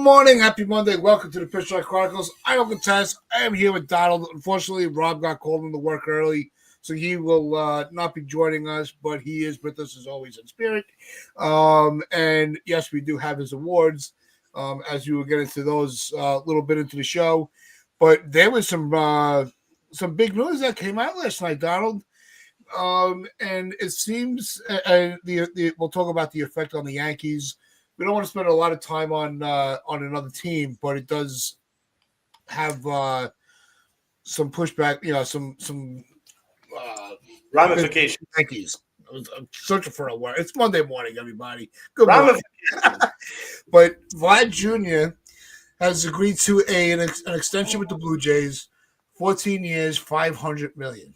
morning, happy Monday. Welcome to the Pitch Strike Chronicles. I'm Uncle Tess. I am here with Donald. Unfortunately, Rob got called into work early, so he will not be joining us, but he is with us as always in spirit. And yes, we do have his awards, as you will get into those a little bit into the show. But there was some big news that came out last night, Donald. And it seems, we'll talk about the effect on the Yankees. We don't want to spend a lot of time on another team, but it does have some pushback. Some ramifications. Yankees. I'm searching for a word. It's Monday morning, everybody. Good morning. But Vlad Jr. has agreed to an extension with the Blue Jays, 14 years, $500 million.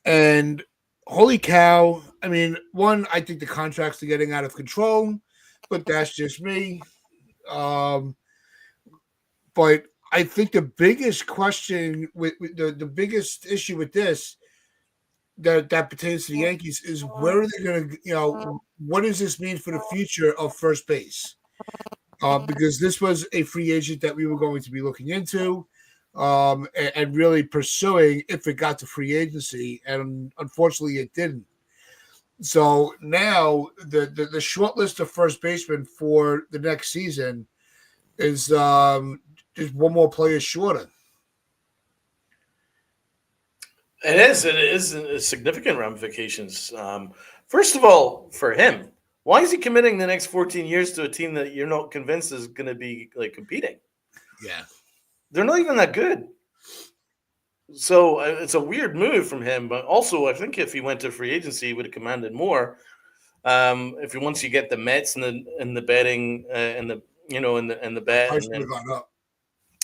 And holy cow! I mean, I think the contracts are getting out of control. But that's just me. But I think the biggest question with the biggest issue with this that pertains to the Yankees is where are they going to, what does this mean for the future of first base? Because this was a free agent that we were going to be looking into and really pursuing if it got to free agency. And unfortunately, it didn't. So now the short list of first basemen for the next season is just one more player shorter. It is significant ramifications. First of all, for him, why is he committing the next 14 years to a team that you're not convinced is going to be like competing? Yeah, they're not even that good. So it's a weird move from him, but also I think if he went to free agency, he would have commanded more. Once you get the Mets and the betting and the bet, price would have gone up.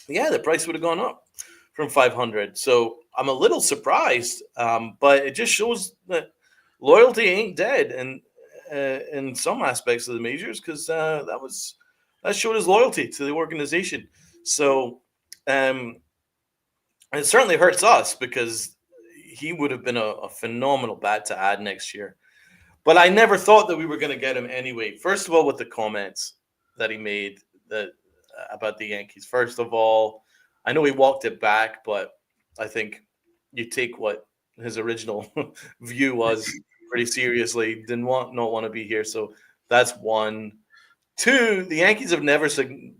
Yeah, the price would have gone up from 500. So I'm a little surprised, but it just shows that loyalty ain't dead, and in some aspects of the majors, because that showed his loyalty to the organization. So. It certainly hurts us because he would have been a phenomenal bat to add next year. But I never thought that we were going to get him anyway. First of all, with the comments that he made about the Yankees. First of all, I know he walked it back, but I think you take what his original view was pretty seriously. Not want to be here. So that's one. Two, the Yankees have never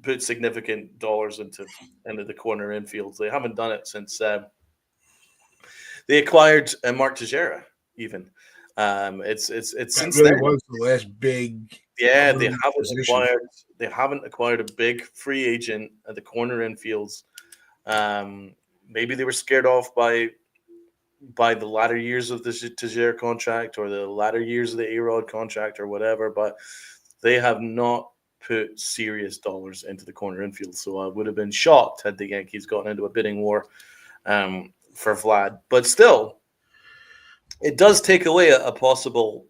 put significant dollars into the corner infields. They haven't done it since they acquired Mark Teixeira. Even it's since really then. was the last big. Yeah, they haven't acquired a big free agent at the corner infields. Maybe they were scared off by the latter years of the Teixeira contract or the latter years of the A-Rod contract or whatever, but they have not put serious dollars into the corner infield. So I would have been shocked had the Yankees gotten into a bidding war for Vlad. But still, it does take away a possible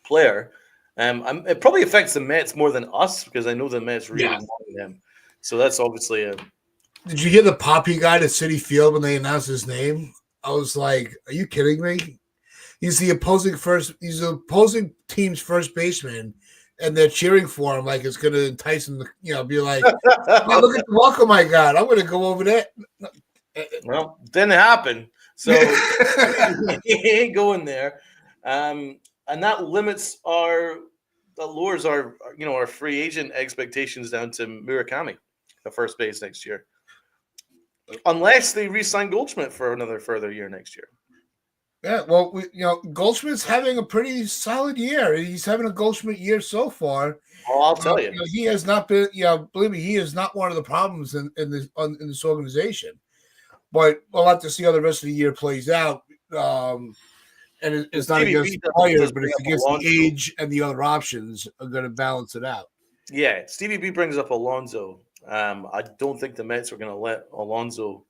player. It probably affects the Mets more than us because I know the Mets really wanted him. So that's obviously a... Did you hear the pop he got at Citi Field when they announced his name? I was like, are you kidding me? He's the opposing team's first baseman, and they're cheering for him like it's going to entice him to, be like, oh, look at the welcome I got. I'm going to go over there. Well, didn't happen. So he ain't going there. And that lowers our free agent expectations down to Murakami at first base next year. Unless they re-sign Goldschmidt for another further year next year. Yeah, well, Goldschmidt's having a pretthis solid year. He's having a Goldschmidt year so far. Oh, I'll tell you. He has not been. Believe me, he is not one of the problems in this organization. But we'll have to see how the rest of the year plays out. And it's not against the players, but it's against the age and the other options are going to balance it out. Yeah, Stevie B brings up Alonso. I don't think the Mets are going to let Alonso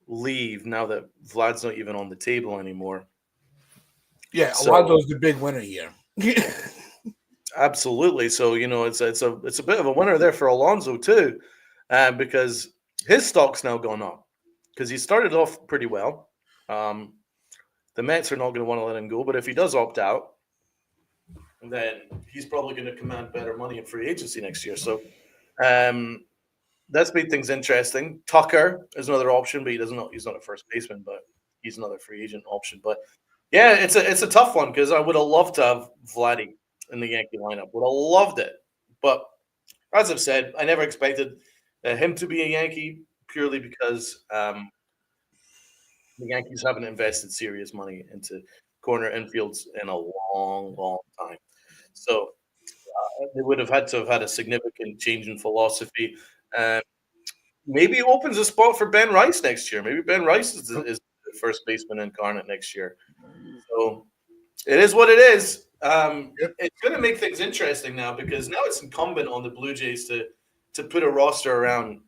leave now that Vlad's not even on the table anymore. Yeah, Alonso's the big winner here. Absolutely. So it's a bit of a winner there for Alonso too, because his stock's now gone up because he started off pretty well. The Mets are not going to want to let him go, but if he does opt out, then he's probably going to command better money in free agency next year. So That's made things interesting. Tucker is another option, but he's not a first baseman, but he's another free agent option. But yeah, it's a tough one because I would have loved to have Vladdy in the Yankee lineup. Would have loved it, but as I've said, I never expected him to be a Yankee purely because the Yankees haven't invested serious money into corner infields in a long, long time. So they would have had a significant change in philosophy. Uh, Maybe it opens a spot for Ben Rice next year. Maybe Ben Rice is the first baseman incarnate next year. So it is what it is. Yep. It's going to make things interesting now because now it's incumbent on the Blue Jays to put a roster around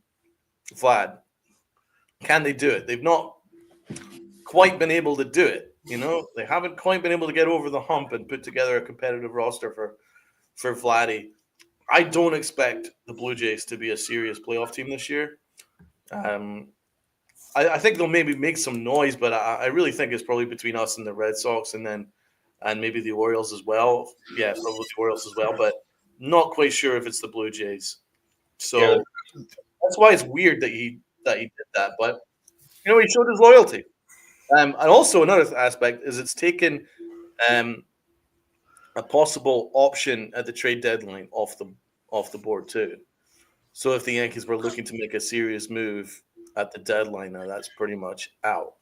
Vlad. Can they do it? They've not quite been able to do it. They haven't quite been able to get over the hump and put together a competitive roster for Vladdy. I don't expect the Blue Jays to be a serious playoff team this year. I think they'll maybe make some noise, but I really think it's probably between us and the Red Sox, and maybe the Orioles as well. Yeah, probably the Orioles as well, but not quite sure if it's the Blue Jays. Yeah. So that's why it's weird that he did that. But he showed his loyalty. And also another aspect is it's taken a possible option at the trade deadline off the board too. So if the Yankees were looking to make a serious move at the deadline, now that's pretty much out.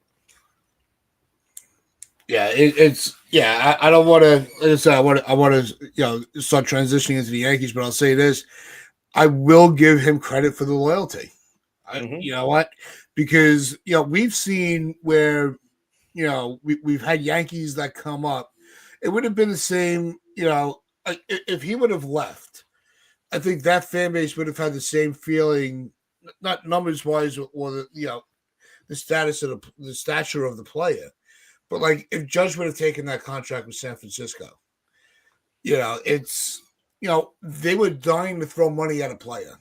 Yeah, it's yeah. I don't want to. Like I said, I want to start transitioning into the Yankees, but I'll say this: I will give him credit for the loyalty. You know what? Because we've seen where we've had Yankees that come up. It would have been the same. If he would have left, I think that fan base would have had the same feeling, not numbers wise, or the status of the stature of the player. But like if Judge would have taken that contract with San Francisco, it's they were dying to throw money at a player.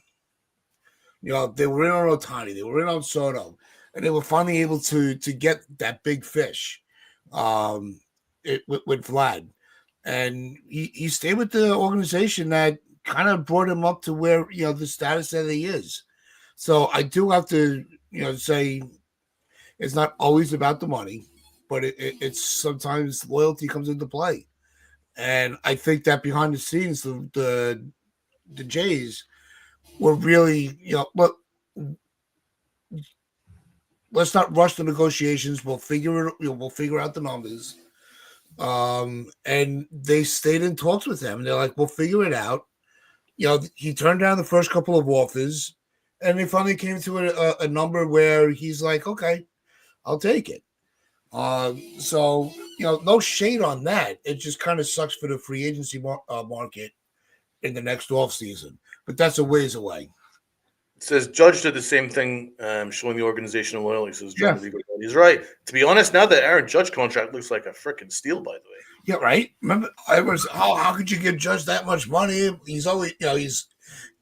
They were in on Otani, they were in on Soto, and they were finally able to get that big fish, with Vlad, and he stayed with the organization that kind of brought him up to where the status that he is. So I do have to say it's not always about the money, but it's sometimes loyalty comes into play. And I think that behind the scenes, the Jays were really, look, let's not rush the negotiations. We'll figure out the numbers. And they stayed in talks with him. And they're like, we'll figure it out. He turned down the first couple of offers, and they finally came to a number where he's like, okay, I'll take it. So no shade on that. It just kind of sucks for the free agency market in the next off season, but that's a ways away. It says Judge did the same thing, showing the organizational loyalty. Says John Yeah. Lieber. He's right. To be honest, now that Aaron Judge contract looks like a freaking steal, by the way. Yeah, right. Remember, I was how could you give Judge that much money? He's always he's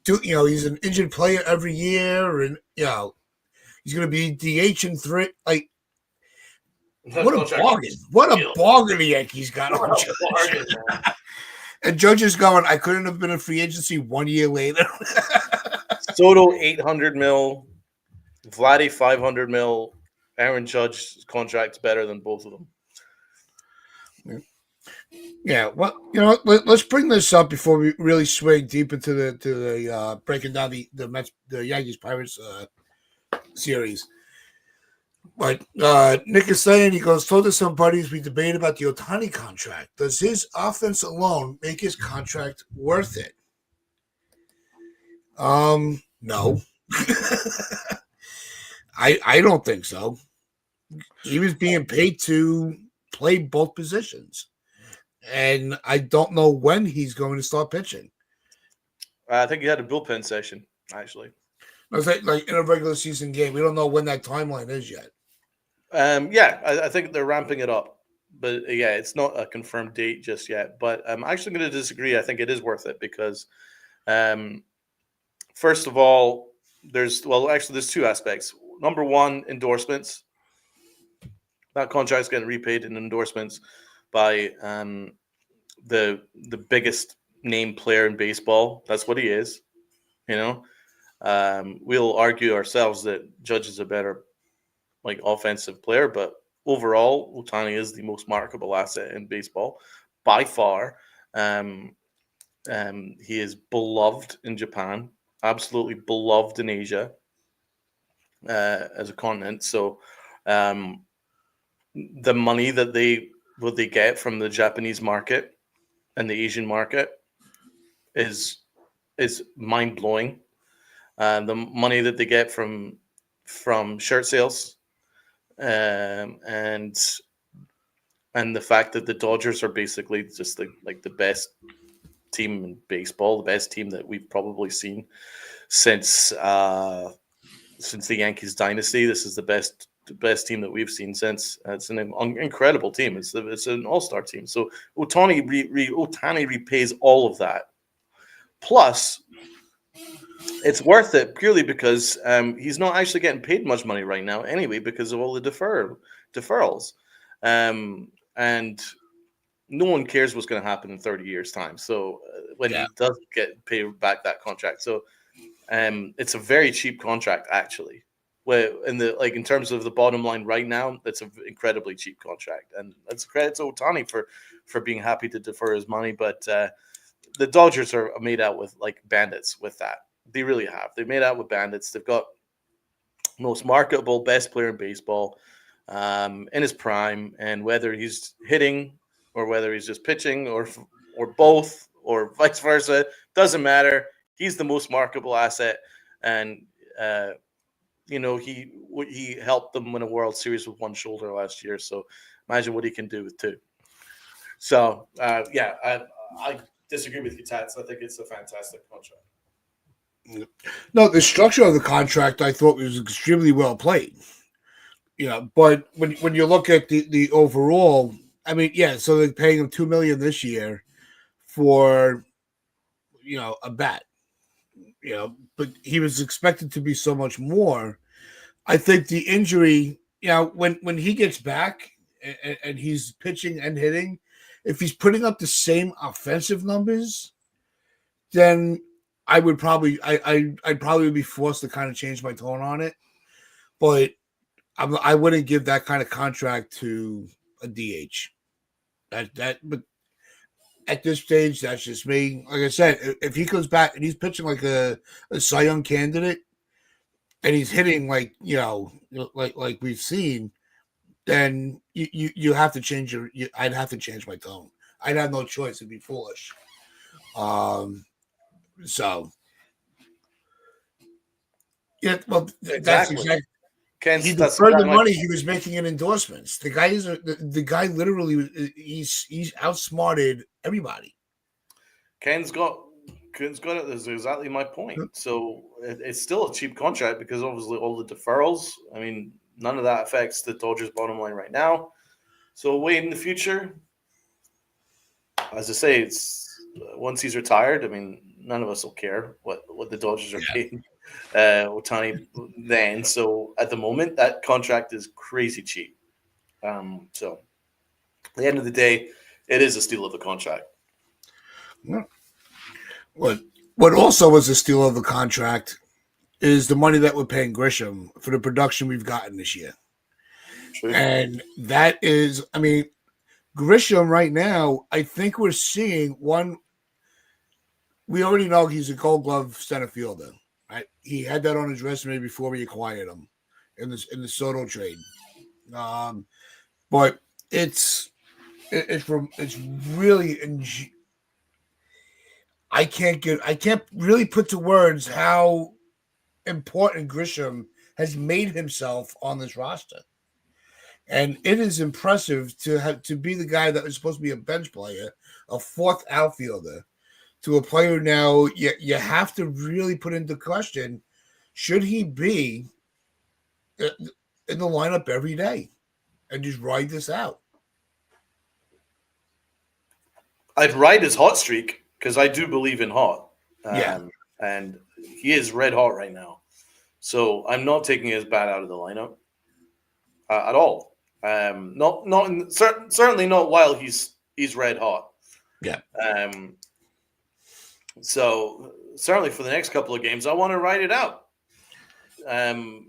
an injured player every year, and he's going to be DH in three. Like, what a bargain! What a bargain the Yankees got on Judge. And Judge is going, I couldn't have been a free agency 1 year later. Soto 800 mil, Vladdy 500 mil. Aaron Judge's contract's better than both of them. Yeah, well, let's bring this up before we really swing deep into the breaking down the Yankees Pirates series. But Nick is saying, he goes, told to some buddies we debate about the Otani contract. Does his offense alone make his contract worth it? No. I don't think so. He was being paid to play both positions. And I don't know when he's going to start pitching. I think he had a bullpen session, actually. I was like in a regular season game. We don't know when that timeline is yet. I think they're ramping it up. But yeah, it's not a confirmed date just yet. But I'm actually going to disagree. I think it is worth it because, first of all, there's two aspects. Number one, endorsements. That contract's getting repaid in endorsements by the biggest name player in baseball. That's what he is. We'll argue ourselves that Judge is a better like offensive player, but overall, Otani is the most marketable asset in baseball by far. Um, he is beloved in Japan, absolutely beloved in Asia as a continent. So, um, the money that they get from the Japanese market and the Asian market is mind blowing. The money that they get from shirt sales, and the fact that the Dodgers are basically just like the best team in baseball, the best team that we've probably seen since since the Yankees dynasty. This is the best team that we've seen since. It's an incredible team. It's an all star team. So Otani repays all of that. Plus, it's worth it purely because he's not actually getting paid much money right now anyway because of all the deferrals, and no one cares what's going to happen in 30 years time. So when he does get paid back that contract, so it's a very cheap contract actually. Where in terms of the bottom line right now, that's an incredibly cheap contract, and that's credit to Otani for being happy to defer his money. But the Dodgers are made out with like bandits with that. They really have. They've made out with bandits. They've got most marketable, best player in baseball in his prime, and whether he's hitting or whether he's just pitching or both or vice versa, doesn't matter. He's the most marketable asset, and he helped them win a World Series with one shoulder last year. So imagine what he can do with two. So I disagree with you, Tats. I think it's a fantastic contract. No, the structure of the contract I thought was extremely well played. But when you look at the overall, I mean, yeah, so they're paying him $2 million this year for a bat. But he was expected to be so much more. I think the injury, when he gets back and he's pitching and hitting, if he's putting up the same offensive numbers, then I would probably I'd probably be forced to kind of change my tone on it. But I wouldn't give that kind of contract to a DH. But at this stage, that's just me. Like I said, if he comes back and he's pitching like a Cy Young candidate, and he's hitting like we've seen, then you have to change I'd have to change my tone. I'd have no choice. It'd be foolish. So yeah, well, that's exactly. He deferred the money he was making in endorsements. The guy literally he's outsmarted everybody. Ken's got it. That's exactly my point. So it's still a cheap contract because obviously all the deferrals. I mean, none of that affects the Dodgers' bottom line right now. So wait in the future. As I say, it's once he's retired. I mean, none of us will care what the Dodgers are paying Otani then. So at the moment, that contract is crazy cheap. So at the end of the day, it is a steal of a contract. Yeah. What also was a steal of the contract is the money that we're paying Grisham for the production we've gotten this year. True. And that is, I mean, Grisham right now, I think we're seeing one. We already know he's a Gold Glove center fielder, right? He had that on his resume before we acquired him in the Soto trade. But it's really. I can't really put to words how important Grisham has made himself on this roster. And it is impressive to be the guy that was supposed to be a bench player, a fourth outfielder, to a player now you have to really put into question, should he be in the lineup every day and just ride this out? I'd ride his hot streak because I do believe in hot. Yeah. And he is red hot right now. So I'm not taking his bat out of the lineup at all. Certainly not while he's red hot. Yeah. So certainly for the next couple of games, I want to ride it out. Um,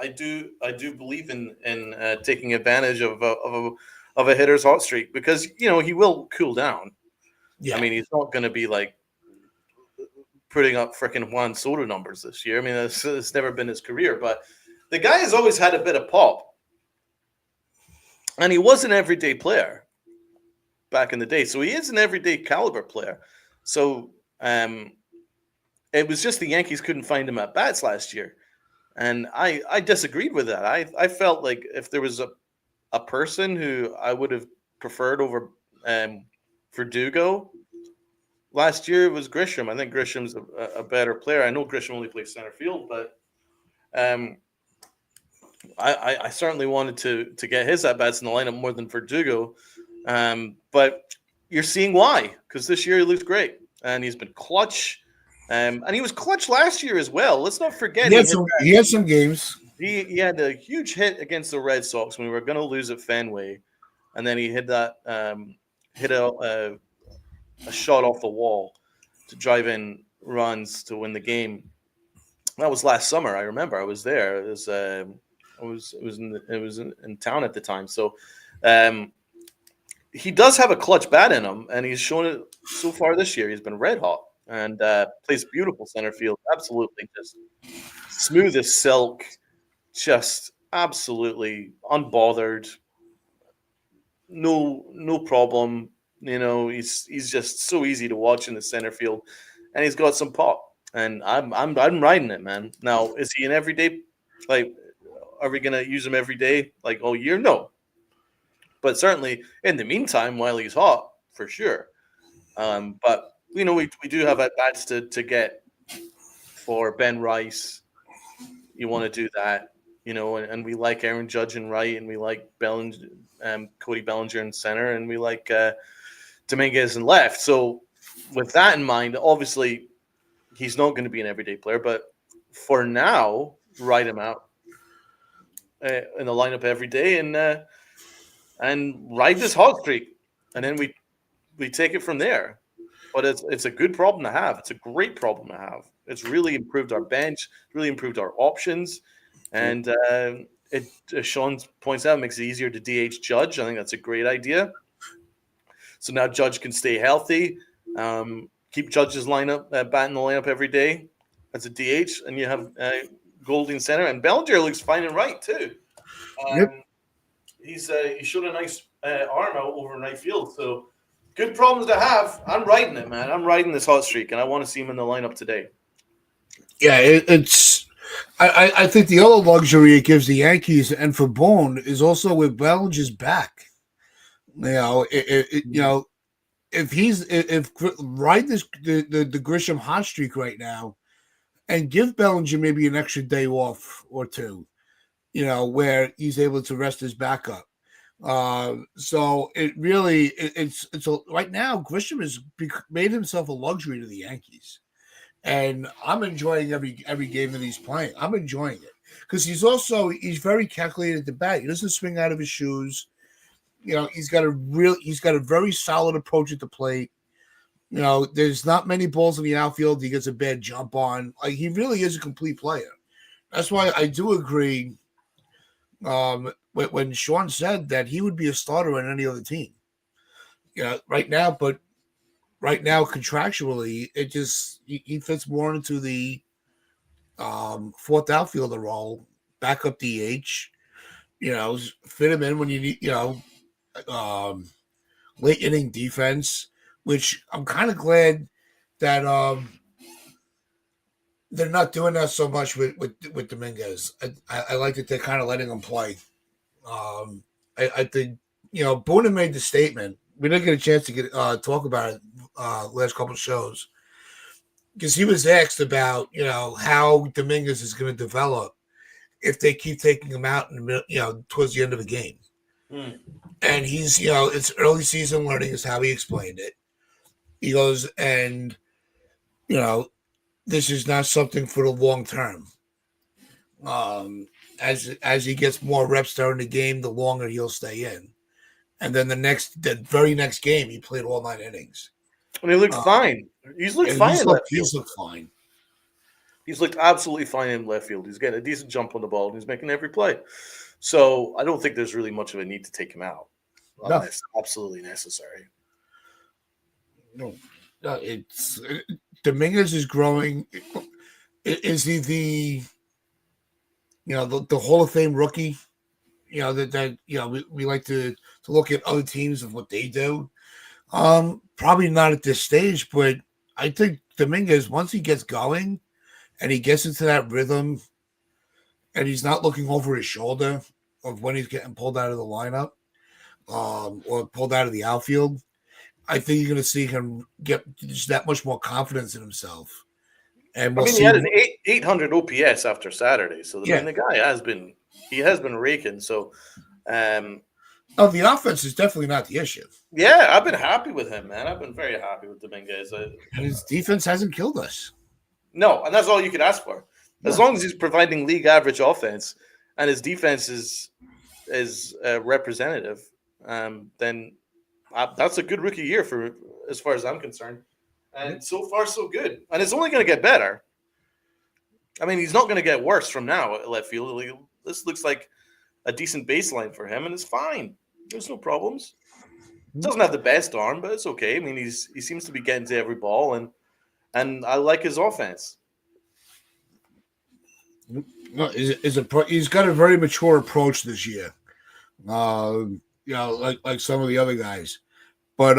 I do believe in taking advantage of a hitter's hot streak because he will cool down. I Yeah. mean, he's not going to be like putting up freaking Juan Soto numbers this year. I mean, it's never been his career, but the guy has always had a bit of pop, and he was an everyday player back in the day. So he is an everyday caliber player. So it was just the Yankees couldn't find him at bats last year. And I disagreed with that. I felt like if there was a person who I would have preferred over Verdugo last year, it was Grisham. I think Grisham's a better player. I know Grisham only plays center field, but um, I certainly wanted to get his at bats in the lineup more than Verdugo. But you're seeing why, because this year he looks great and he's been clutch. And he was clutch last year as well. Let's not forget He had some games. he had a huge hit against the Red Sox when we were going to lose at Fenway, and then he hit that hit a shot off the wall to drive in runs to win the game. That was last summer. I remember I was there. It was in town at the time. So um, he does have a clutch bat in him, and he's shown it so far this year. He's been red hot and plays beautiful center field. Absolutely, just smooth as silk, just absolutely unbothered. No problem. He's just so easy to watch in the center field, and he's got some pop. And I'm riding it, man. Now, is he an everyday? Like, are we gonna use him every day, like all year? No, but certainly in the meantime, while he's hot, for sure. But we do have at bats to get for Ben Rice. You want to do that, and we like Aaron Judge and right, and we like Cody Bellinger in center, and we like Dominguez in left. So with that in mind, obviously he's not going to be an everyday player, but for now, ride him out in the lineup every day and ride this hot streak, and then we take it from there. But it's a good problem to have. It's a great problem to have. It's really improved our bench, really improved our options, and it, as Sean points out, makes it easier to DH Judge. I think that's a great idea. So now Judge can stay healthy. Keep Judge's lineup, bat in the lineup every day as a DH, and you have Golding center, and Bellinger looks fine and right too. Yep. He showed a nice arm out over right field. So good problems to have. I'm riding it, man. I'm riding this hot streak, and I want to see him in the lineup today. Yeah, it's. I think the other luxury it gives the Yankees and for Boone is also with Bellinger's back. If ride the Grisham hot streak right now, and give Bellinger maybe an extra day off or two, where he's able to rest his back up. So it really right now Grisham has made himself a luxury to the Yankees, and I'm enjoying every game that he's playing. I'm enjoying it because he's very calculated at the bat. He doesn't swing out of his shoes. He's got a very solid approach at the plate. There's not many balls in the outfield he gets a bad jump on. Like, he really is a complete player. That's why I do agree when Sean said that he would be a starter on any other team. Right now contractually, it just he fits more into the fourth outfielder role, backup DH. Fit him in when you need. Late inning defense, which I'm kind of glad that they're not doing that so much with Dominguez. I like that they're kind of letting him play. I think Boone made the statement. We didn't get a chance to talk about it last couple of shows because he was asked about how Dominguez is going to develop if they keep taking him out in the towards the end of the game. And he's, it's early season learning is how he explained it. He goes, and, this is not something for the long term. As he gets more reps during the game, the longer he'll stay in. And then the very next game, he played all 9 innings. And he looked fine. He's looked And fine in left field. he's looked fine. He's looked absolutely fine in left field. He's getting a decent jump on the ball, and he's making every play. So I don't think there's really much of a need to take him out No. unless absolutely necessary. No, it's Dominguez is growing. Is he the Hall of Fame rookie? We like to look at other teams of what they do. Probably not at this stage, but I think Dominguez, once he gets going and he gets into that rhythm and he's not looking over his shoulder of when he's getting pulled out of the lineup, or pulled out of the outfield, I think you're going to see him get just that much more confidence in himself. And we'll see. He had an 800 OPS after Saturday, so the guy has been raking. So, the offense is definitely not the issue. Yeah, I've been happy with him, man. I've been very happy with Dominguez. His defense hasn't killed us. No, and that's all you could ask for. As long as he's providing league average offense and his defense is representative, then that's a good rookie year for as far as I'm concerned. And so far, so good. And it's only going to get better. I mean, he's not going to get worse from now at left field. This looks like a decent baseline for him, and it's fine. There's no problems. Doesn't have the best arm, but it's okay. I mean, he seems to be getting to every ball, and I like his offense. No, he's got a very mature approach this year. Like some of the other guys. But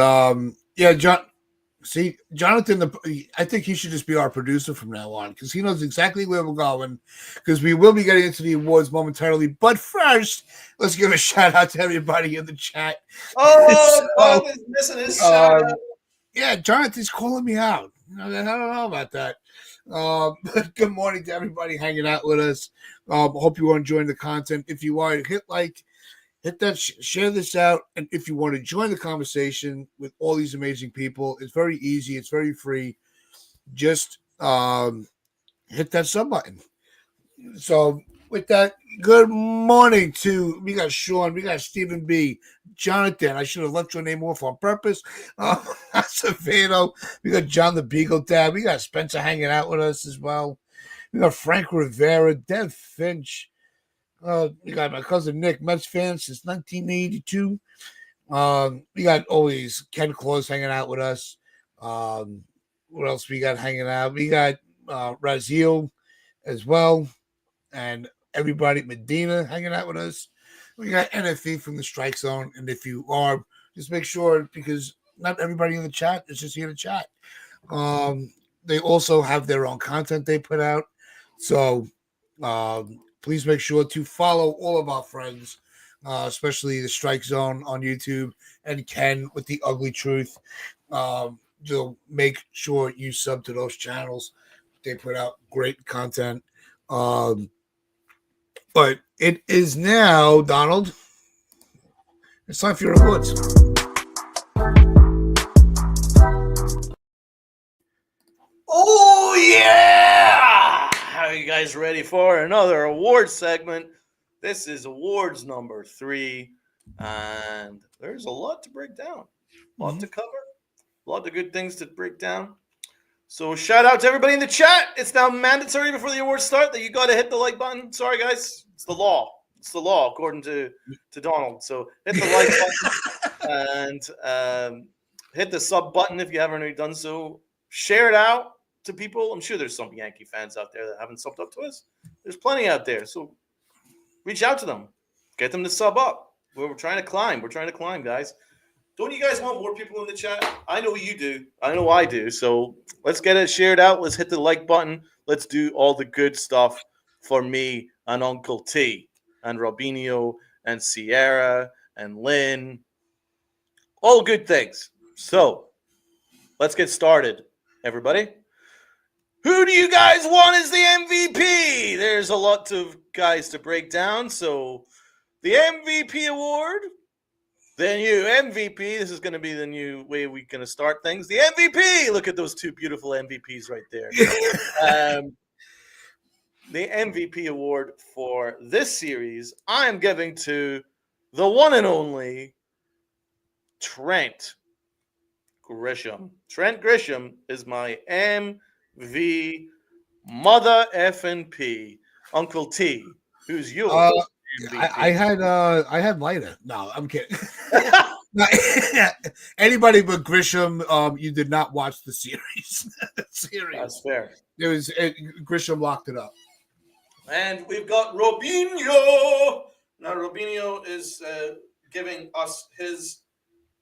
Jonathan, I think he should just be our producer from now on because he knows exactly where we're going. Because we will be getting into the awards momentarily. But first, let's give a shout out to everybody in the chat. Jonathan's missing his shout out. Yeah, Jonathan's calling me out. I don't know about that. But good morning to everybody hanging out with us. Hope you are enjoying the content. If you are, hit like. Hit that, share this out. And if you want to join the conversation with all these amazing people, it's very easy. It's very free. Just hit that sub button. So with that, good morning to, we got Sean, we got Stephen B, Jonathan. I should have left your name off on purpose. Acevedo, we got John the Beagle Dad. We got Spencer hanging out with us as well. We got Frank Rivera, Dev Finch. We got my cousin Nick, Mets fan since 1982. We got always Ken Claus hanging out with us. What else we got hanging out? We got Raziel as well, and everybody Medina hanging out with us. We got NFE from the Strike Zone, and if you are, just make sure because not everybody in the chat is just here to chat. They also have their own content they put out, so. Please make sure to follow all of our friends, especially the Strike Zone on YouTube and Ken with the Ugly Truth. Make sure you sub to those channels. They put out great content. But it is now, Donald. It's time for your awards. Oh, yeah! Are you guys ready for another award segment? This is awards number 3, and there's a lot to break down, a lot to cover, a lot of good things to break down. So shout out to everybody in the chat. It's now mandatory before the awards start that you got to hit the like button. Sorry, guys. It's the law. It's the law, according to Donald. So hit the like button and hit the sub button if you haven't already done so. Share it out to people. I'm sure there's some Yankee fans out there that haven't subbed up to us. There's plenty out there. So reach out to them. Get them to sub up. We're trying to climb. We're trying to climb, guys. Don't you guys want more people in the chat? I know you do. I know I do. So let's get it shared out. Let's hit the like button. Let's do all the good stuff for me and Uncle T and Robinho and Sierra and Lynn. All good things. So let's get started, everybody. Who do you guys want as the MVP? There's a lot of guys to break down. So the MVP award, the new MVP. This is going to be the new way we're going to start things. The MVP. Look at those two beautiful MVPs right there. The MVP award for this series, I am giving to the one and only Trent Grisham. Trent Grisham is my MV mother effing P. Uncle T, who's your Uh, I MVP? had Leiter. No, I'm kidding. Anybody but Grisham. You did not watch the series. That's fair. Grisham locked it up. And we've got Robinho. Now, Robinho is giving us his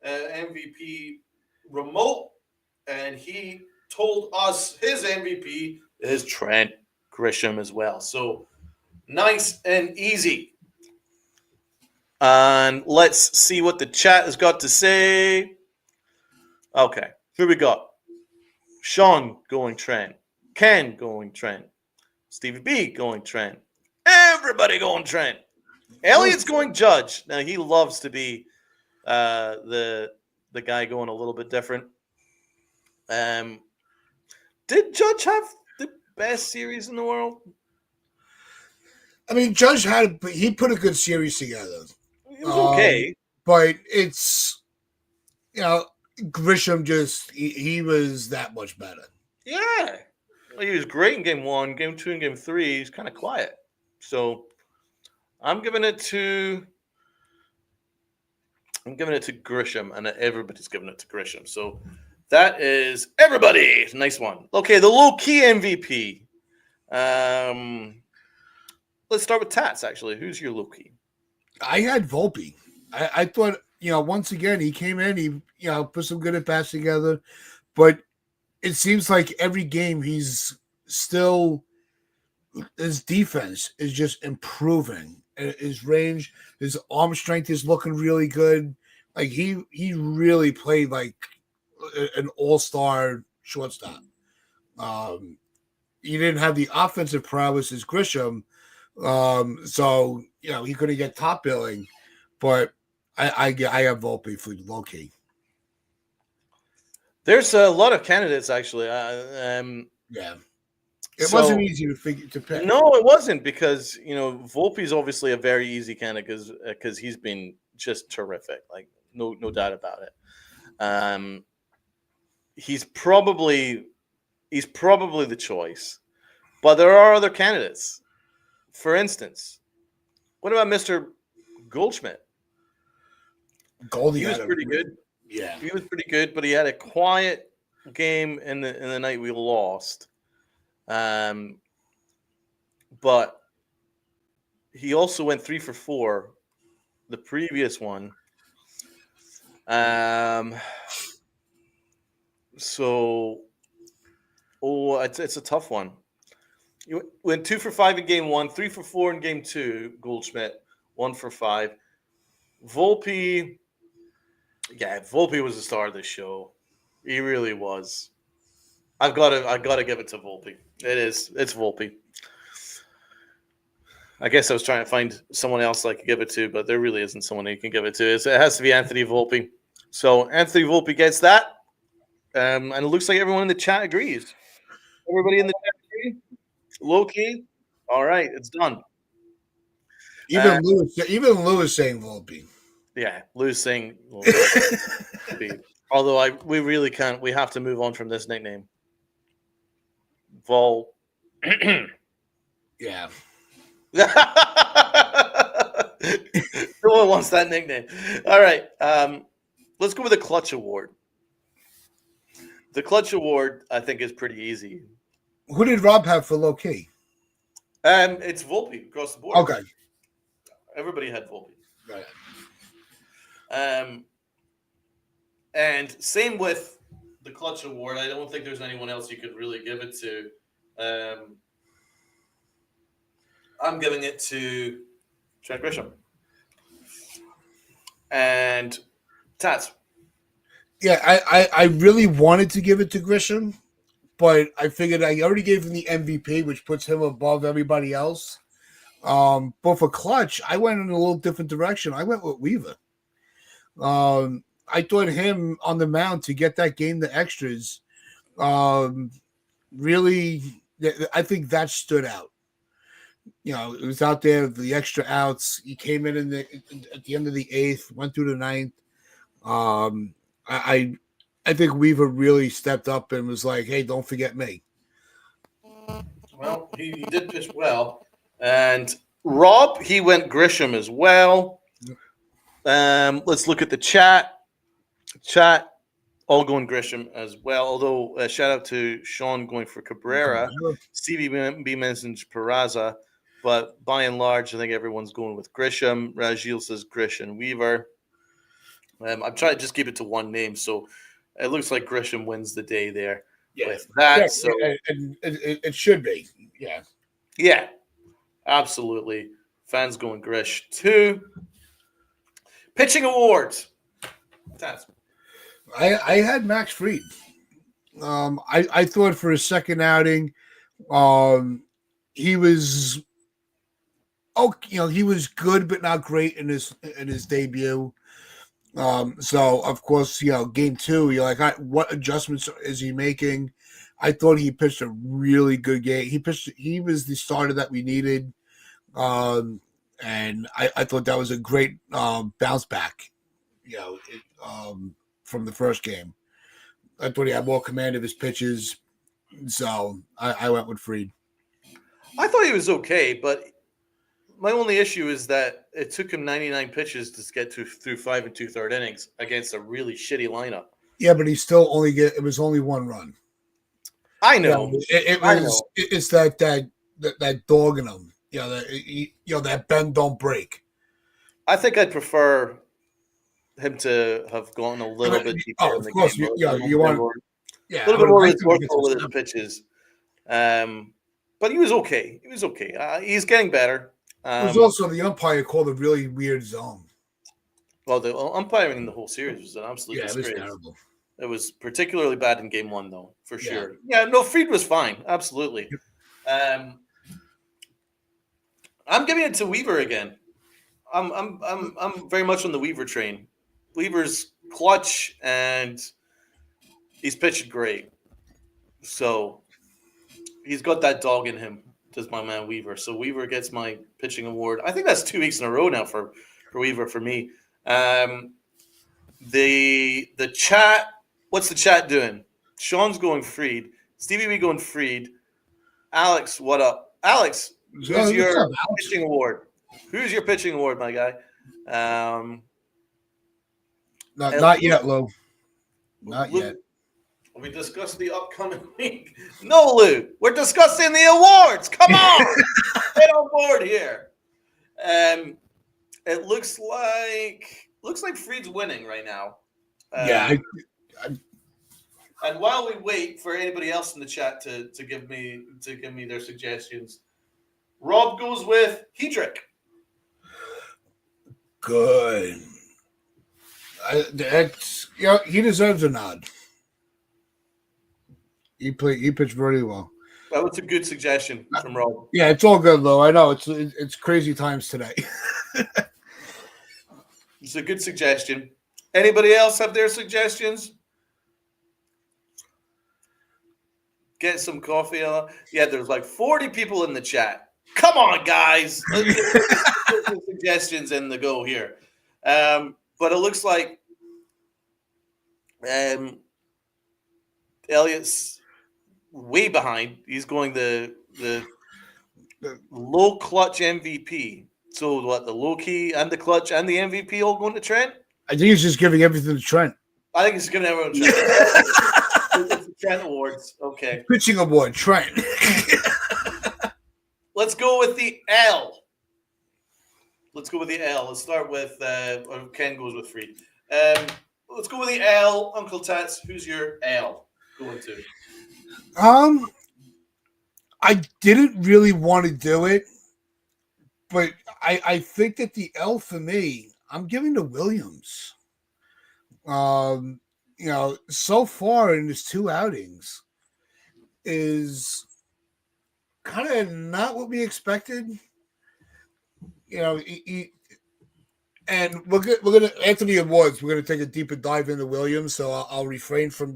MVP remote, and he told us his MVP is Trent Grisham as well. So nice and easy. And let's see what the chat has got to say. Okay, here we go. Sean going Trent. Ken going Trent. Stevie B going Trent. Everybody going Trent. Elliot's going Judge. Now he loves to be the guy going a little bit different. Did Judge have the best series in the world? I mean, he put a good series together. It was okay, but it's Grisham he was that much better. Yeah, he was great in game 1, game 2, and game 3. He's kind of quiet, so I'm giving it to Grisham, and everybody's giving it to Grisham. So that is everybody. Nice one. Okay, the low key MVP. Let's start with Tats. Actually, who's your low key? I had Volpe. I thought once again he came in, he put some good at bats together, but it seems like every game his defense is just improving. His range, his arm strength is looking really good. Like he really played like an all-star shortstop. He didn't have the offensive prowess as Grisham, so he couldn't get top billing. But I have Volpe for low key. There's a lot of candidates actually. Yeah. It wasn't easy to pick. No, it wasn't, because Volpe's obviously a very easy candidate because he's been just terrific, like no doubt about it. He's probably the choice, but there are other candidates. For instance, what about Mr. Goldschmidt? Goldie he was pretty good. Yeah, he was pretty good, but he had a quiet game in the night we lost. But he also went 3 for 4 the previous one. So it's a tough one. You went 2 for 5 in game 1, 3 for 4 in game 2. Goldschmidt 1 for 5. Volpe was the star of this show. He really was. I've got to give it to Volpe. It's Volpe. I guess I was trying to find someone else I could give it to, but there really isn't someone you can give it to. It has to be Anthony Volpe. So Anthony Volpe gets that. And it looks like everyone in the chat agrees. Everybody in the chat agrees? Low key? All right, it's done. Even Lewis saying Volpe. Yeah, Lou's saying Volpe. Although we really can't. We have to move on from this nickname. Vol. Yeah. No one wants that nickname. All right. Let's go with the Clutch Award. The Clutch Award, I think, is pretty easy. Who did Rob have for low key? It's Volpe across the board. Okay. Everybody had Volpe. Right. And same with the Clutch Award. I don't think there's anyone else you could really give it to. I'm giving it to Trent Grisham. And Tats. Yeah, I really wanted to give it to Grisham, but I figured I already gave him the MVP, which puts him above everybody else. But for Clutch, I went in a little different direction. I went with Weaver. I thought him on the mound to get that game to extras. Really, I think that stood out. It was out there, the extra outs. He came in at the end of the 8th, went through the 9th. I I think Weaver really stepped up and was like, "Hey, don't forget me." Well, he did pitch well. And Rob, he went Grisham as well. Let's look at the chat. Chat all going Grisham as well. Although shout out to Sean going for Cabrera. CBB mentions Peraza, but by and large, I think everyone's going with Grisham. Rajil says Grisham Weaver. I'm trying to just keep it to one name, so it looks like Grisham wins the day there with that. Yeah, so and it should be. Yeah. Yeah, absolutely. Fans going Grish too. Pitching awards. I had Max Fried. I thought for his second outing, he was he was good but not great in his debut. So of course, game two, you're like, what adjustments is he making? I thought he pitched a really good game. He was the starter that we needed. And I thought that was a great bounce back, from the first game. I thought he had more command of his pitches. So I went with Fried. I thought he was okay, but my only issue is that it took him 99 pitches to get through 5 2/3 innings against a really shitty lineup. Yeah, but he still it was only one run. I know. It's that dog in him. That bend don't break. I think I'd prefer him to have gone a little bit deeper in the course, game. You want a little bit more resourceful with his pitches. But he was okay. He's getting better. It was also the umpire called a really weird zone. Well, the umpiring in the whole series was an absolute disgrace. It was terrible. It was particularly bad in game one, though, for sure. Yeah, no, Fried was fine. Absolutely. I'm giving it to Weaver again. I'm very much on the Weaver train. Weaver's clutch and he's pitched great. So he's got that dog in him, does my man Weaver. So Weaver gets my pitching award. I think that's 2 weeks in a row now for Weaver for me. The chat, what's the chat doing? Sean's going Fried. Stevie B going Fried. Alex, what up? Alex, who's your pitching award? Who's your pitching award, my guy? Not yet, Lou. Not yet. We discussed the upcoming week. No, Lou. We're discussing the awards. Come on. Get on board here. It looks like Fried's winning right now. And while we wait for anybody else in the chat to give me their suggestions, Rob goes with Hedrick. Good. He deserves a nod. He pitched very well. That was a good suggestion from Rob. Yeah, it's all good, though. I know it's crazy times today. It's a good suggestion. Anybody else have their suggestions? Get some coffee. Yeah, there's like 40 people in the chat. Come on, guys. Let's get some suggestions in the go here. But it looks like Elliot's way behind. He's going the low clutch MVP. So what, the low key and the clutch and the MVP all going to Trent? I think he's just giving everything to Trent. I think he's giving everyone Trent. It's the Trent Awards. Okay. Pitching award, Trent. Let's go with the L. Let's start with or Ken goes with Fried. Let's go with the L. Uncle Tats, who's your L going to? I didn't really want to do it, but I think that the L for me, I'm giving to Williams. So far in his 2 outings is kind of not what we expected. And we're gonna after the awards, we're gonna take a deeper dive into Williams. So I'll refrain from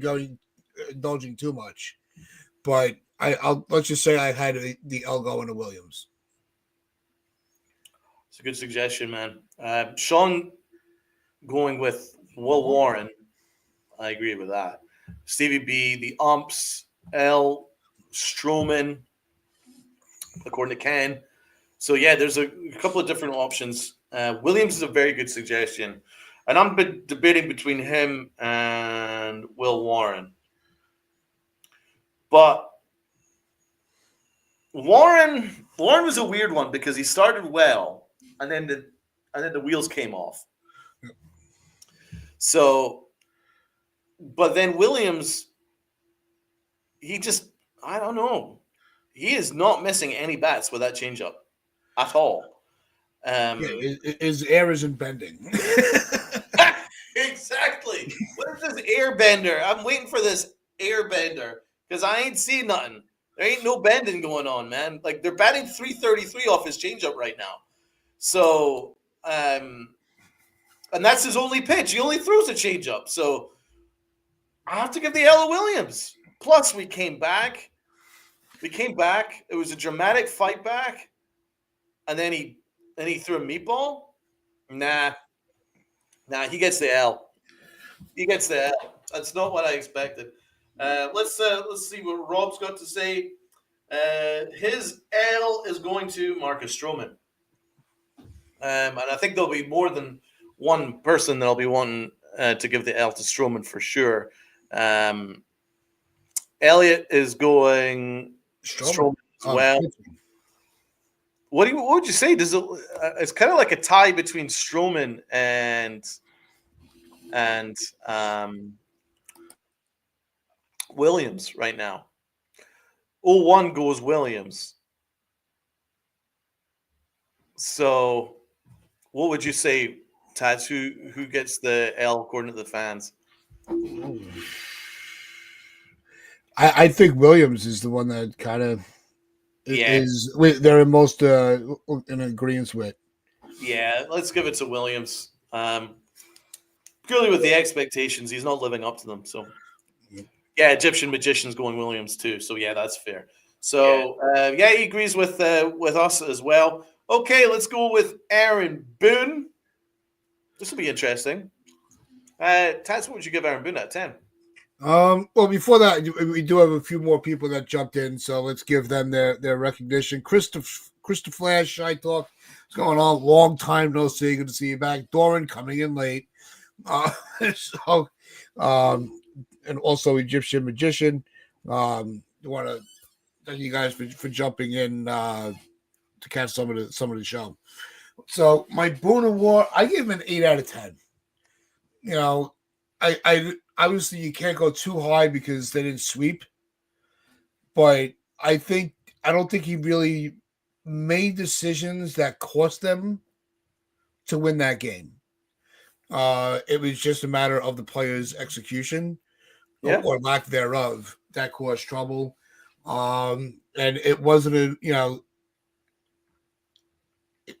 indulging too much. But I'll let's just say I had the L going to Williams. It's a good suggestion, man. Sean going with Will Warren. I agree with that. Stevie B, the umps, L, Stroman, according to Ken. So yeah, there's a couple of different options. Williams is a very good suggestion, and I'm debating between him and Will Warren. But Warren was a weird one because he started well, and then the wheels came off. So, but then Williams, he just I don't know. He is not missing any bats with that changeup at all. Yeah, Um, his air isn't bending. exactly. What is this airbender? I'm waiting for this airbender because I ain't seen nothing. There ain't no bending going on, man. Like they're batting 333 off his changeup right now. So, and that's his only pitch. He only throws a changeup. So I have to give the L to Williams. Plus, we came back. We came back. It was a dramatic fight back, and then he threw a meatball. Nah, he gets the L. He gets the L. That's not what I expected. Let's see what Rob's got to say. His L is going to Marcus Stroman, and I think there'll be more than one person that'll be wanting to give the L to Stroman for sure. Elliot is going Stroman as well. What would you say? Does it? It's kind of like a tie between Stroman and Williams right now. 0-1 goes Williams. So, what would you say, Tats? Who gets the L according to the fans? I think Williams is the one that kind of is. They're in most in agreement with. Yeah, let's give it to Williams. Purely with the expectations, he's not living up to them. So, yeah, Egyptian magician's going Williams too. So yeah, that's fair. So yeah, he agrees with us as well. Okay, let's go with Aaron Boone. This will be interesting. Tats, what would you give Aaron Boone at 10? Well, before that, we do have a few more people that jumped in, so let's give them their recognition. Christopher Flash, Shy Talk, what's going on? Long time no see. Good to see you back. Doran coming in late. So, and also Egyptian Magician. I want to thank you guys for jumping in to catch some of the show. So my Boone Award, I gave him an 8 out of 10. You know, I obviously you can't go too high because they didn't sweep, but I don't think he really made decisions that cost them to win that game. It was just a matter of the players' execution or lack thereof that caused trouble. And it wasn't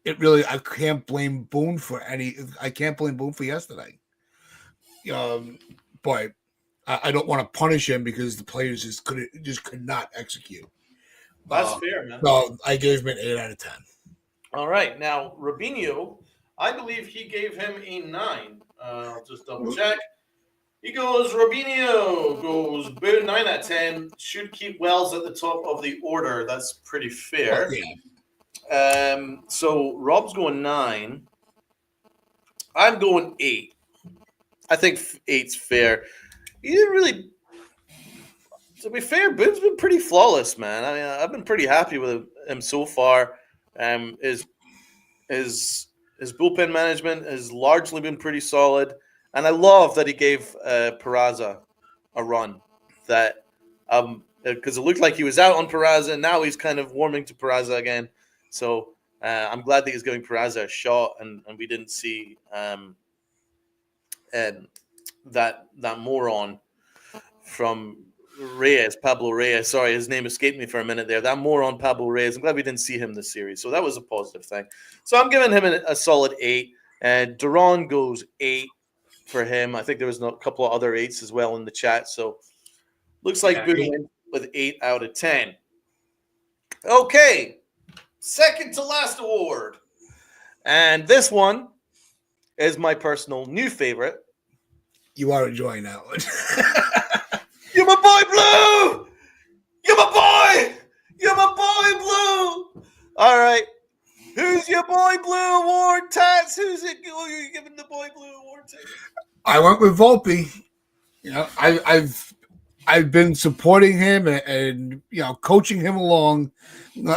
it really I can't blame Boone for yesterday. But I don't want to punish him because the players just could not execute. That's fair, man. So I gave him an 8 out of 10. All right. Now, Rubinho, I believe he gave him a 9. I'll just double check. He goes, Rubinho goes Boone 9 out of 10. Should keep Wells at the top of the order. That's pretty fair. So Rob's going 9. I'm going 8. I think 8's fair. He didn't really. To be fair, Boone's been pretty flawless, man. I mean, I've been pretty happy with him so far. His bullpen management has largely been pretty solid, and I love that he gave Peraza a run. That because it looked like he was out on Peraza, and now he's kind of warming to Peraza again. So I'm glad that he's giving Peraza a shot, and we didn't see that moron from Reyes, Pablo Reyes. Sorry, his name escaped me for a minute there. That moron Pablo Reyes. I'm glad we didn't see him this series. So that was a positive thing. So I'm giving him a solid 8. And Duran goes 8 for him. I think there was a couple of other 8s as well in the chat. So looks like Boone went with 8 out of 10. Okay. Second to last award. And this one is my personal new favorite. You are enjoying that one. You're my boy, Blue. You're my boy. You're my boy, Blue. All right. Who's your boy Blue award, Tats? Who are you giving the boy Blue award to? I went with Volpe. You know, I've been supporting him and coaching him along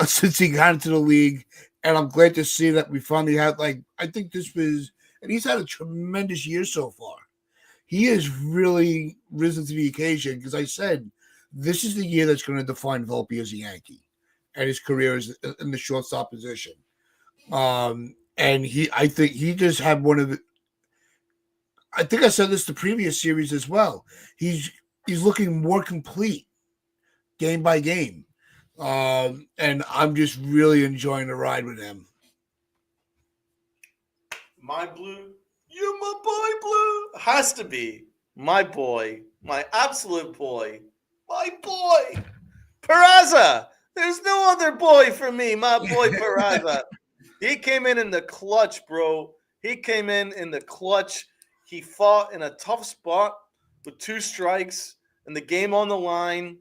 since he got into the league, and I'm glad to see that we finally had I think this was, and he's had a tremendous year so far. He has really risen to the occasion because I said this is the year that's going to define Volpe as a Yankee, and his career is in the shortstop position. And I think he just had one of the. I think I said this the previous series as well. He's looking more complete game by game, and I'm just really enjoying the ride with him. My Blue, you're my boy Blue. Has to be my boy, my absolute boy, my boy, Peraza. There's no other boy for me, my boy Peraza. He came in the clutch, bro. He came in the clutch. He fought in a tough spot with 2 strikes and the game on the line.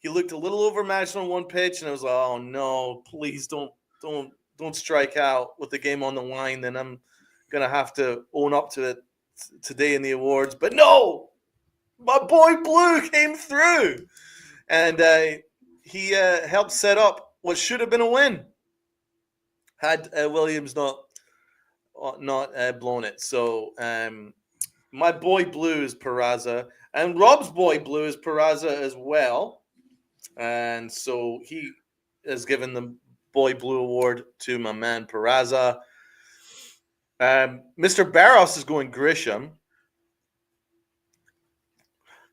He looked a little overmatched on one pitch, and I was like, "Oh no, please don't strike out with the game on the line." Then I'm gonna have to own up to it today in the awards. But no, my boy Blue came through, and he helped set up what should have been a win had Williams not blown it. So my boy Blue is Peraza, and Rob's boy Blue is Peraza as well. And so he has given the boy Blue award to my man Peraza. Mr. Barros is going Grisham.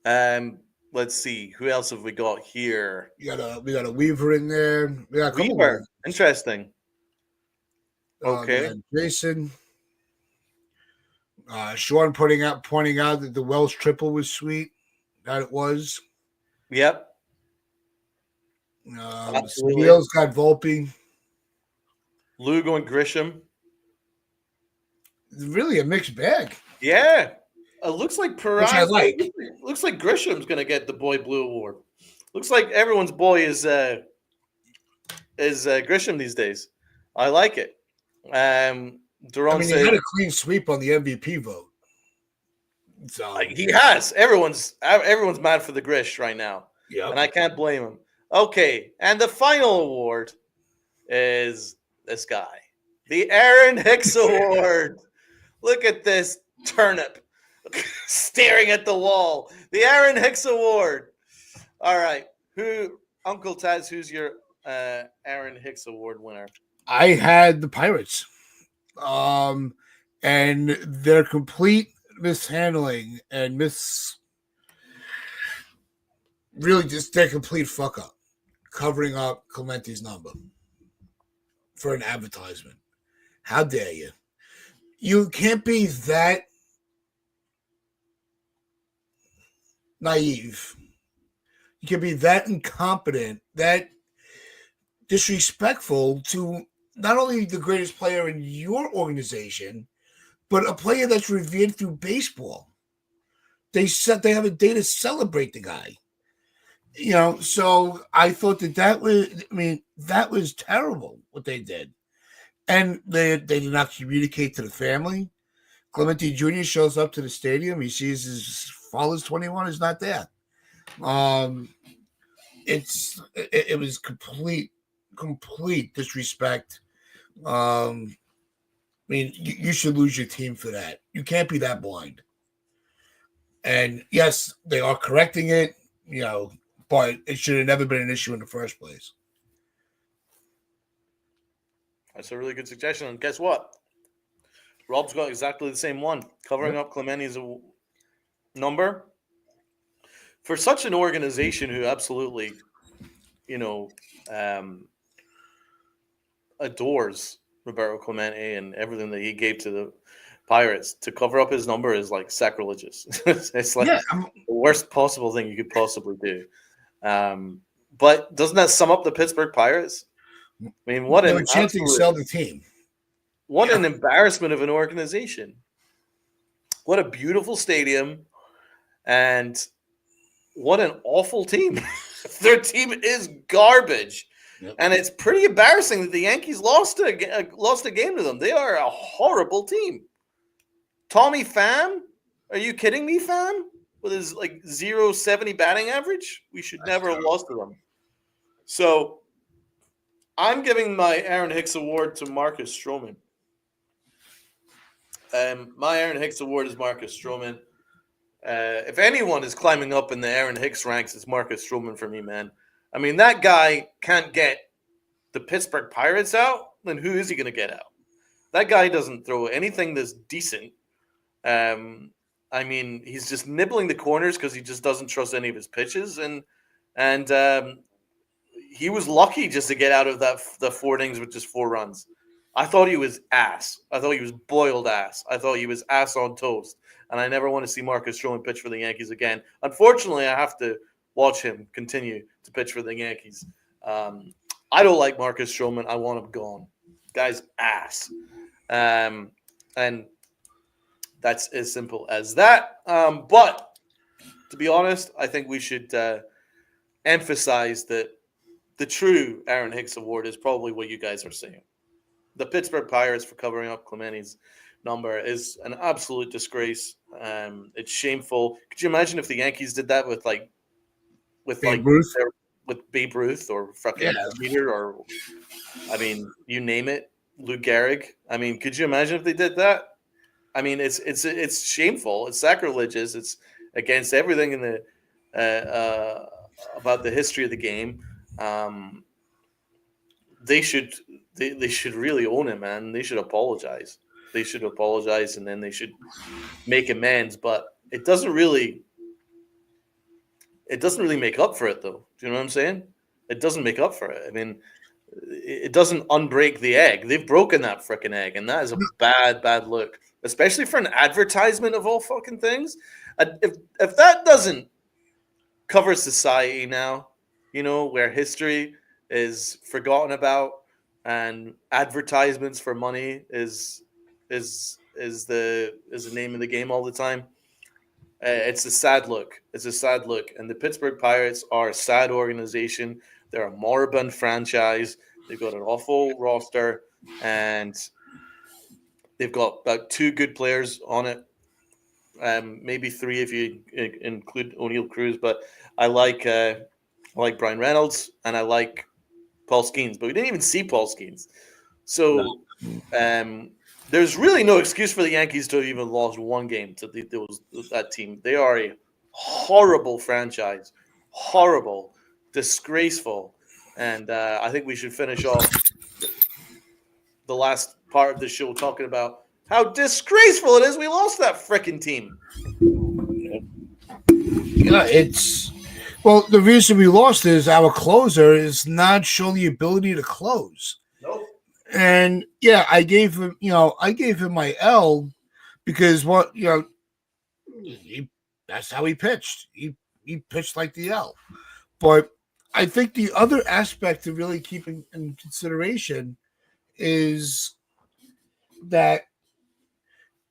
Let's see, who else have we got here? We got a Weaver in there. We got a couple Weaver, interesting. Okay, Jason. Sean pointing out that the Wells triple was sweet. That it was. Yep. Steele's got Volpe. Lou going Grisham. Really a mixed bag. Yeah. It looks like Peraza. Which I like. Looks like Grisham's going to get the boy Blue award. Looks like everyone's boy is Grisham these days. I like it. Duran he had a clean sweep on the MVP vote. So he has. Everyone's mad for the Grish right now. Yeah, and I can't blame him. Okay, and the final award is this guy, the Aaron Hicks Award. Look at this turnip staring at the wall. The Aaron Hicks Award. All right, Uncle Taz? Who's your Aaron Hicks Award winner? I had the Pirates. And their complete mishandling and really just their complete fuck up, covering up Clemente's number for an advertisement. How dare you? You can't be that naive. You can be that incompetent, that disrespectful to not only the greatest player in your organization, but a player that's revered through baseball. They have a day to celebrate the guy. So I thought that was terrible what they did. And they did not communicate to the family. Clemente Jr. shows up to the stadium. He sees his father's 21 is not there. It was complete disrespect. You should lose your team for that. You can't be that blind. And yes, they are correcting it, but it should have never been an issue in the first place. That's a really good suggestion. And guess what? Rob's got exactly the same one, covering up Clemente's number. For such an organization who absolutely, adores Roberto Clemente and everything that he gave to the Pirates, to cover up his number is like sacrilegious. It's like the worst possible thing you could possibly do. But doesn't that sum up the Pittsburgh Pirates? What an chanting sell the team. What an embarrassment of an organization. What a beautiful stadium. And what an awful team. Their team is garbage. Yep. And it's pretty embarrassing that the Yankees lost a game to them. They are a horrible team. Tommy Pham? Are you kidding me, Pham? With his like 0.70 batting average? We should never have lost to them. So I'm giving my Aaron Hicks award to Marcus Stroman. My Aaron Hicks award is Marcus Stroman. If anyone is climbing up in the Aaron Hicks ranks, it's Marcus Stroman for me, man. I mean, that guy can't get the Pittsburgh Pirates out, then who is he going to get out? That guy doesn't throw anything that's decent. I mean, he's just nibbling the corners because he just doesn't trust any of his pitches, and he was lucky just to get out of the 4 innings with just 4 runs. I thought he was ass. I thought he was boiled ass. I thought he was ass on toast, and I never want to see Marcus Stroman pitch for the Yankees again. Unfortunately, I have to watch him continue to pitch for the Yankees. I don't like Marcus Stroman. I want him gone. Guy's ass. And that's as simple as that. But to be honest, I think we should emphasize that the true Aaron Hicks award is probably what you guys are saying. The Pittsburgh Pirates for covering up Clemente's number is an absolute disgrace. It's shameful. Could you imagine if the Yankees did that with Babe Ruth? With Babe Ruth or fucking Peter or, I mean, you name it, Lou Gehrig? I mean, could you imagine if they did that? I mean, it's shameful. It's sacrilegious. It's against everything in the about the history of the game. They should really own it, man. They should apologize. They should apologize, and then they should make amends. But it doesn't really make up for it, though. Do you know what I'm saying? It doesn't make up for it. I mean, it doesn't unbreak the egg. They've broken that freaking egg, and that is a bad look, especially for an advertisement of all fucking things. If that doesn't cover society now, you know, where history is forgotten about and advertisements for money is the name of the game all the time. It's a sad look. It's a sad look. And the Pittsburgh Pirates are a sad organization. They're a moribund franchise. They've got an awful roster, and they've got about 2 good players on it. Maybe 3 if you include O'Neal Cruz. But I like Brian Reynolds, and I like Paul Skeens. But we didn't even see Paul Skeens. So there's really no excuse for the Yankees to have even lost 1 game to that team. They are a horrible franchise. Horrible. Disgraceful. And I think we should finish off the last part of the show talking about how disgraceful it is we lost that freaking team. Yeah, well, the reason we lost is our closer is not showing the ability to close. Nope. And yeah, I gave him my L because that's how he pitched. He pitched like the L. But I think the other aspect to really keep in consideration is that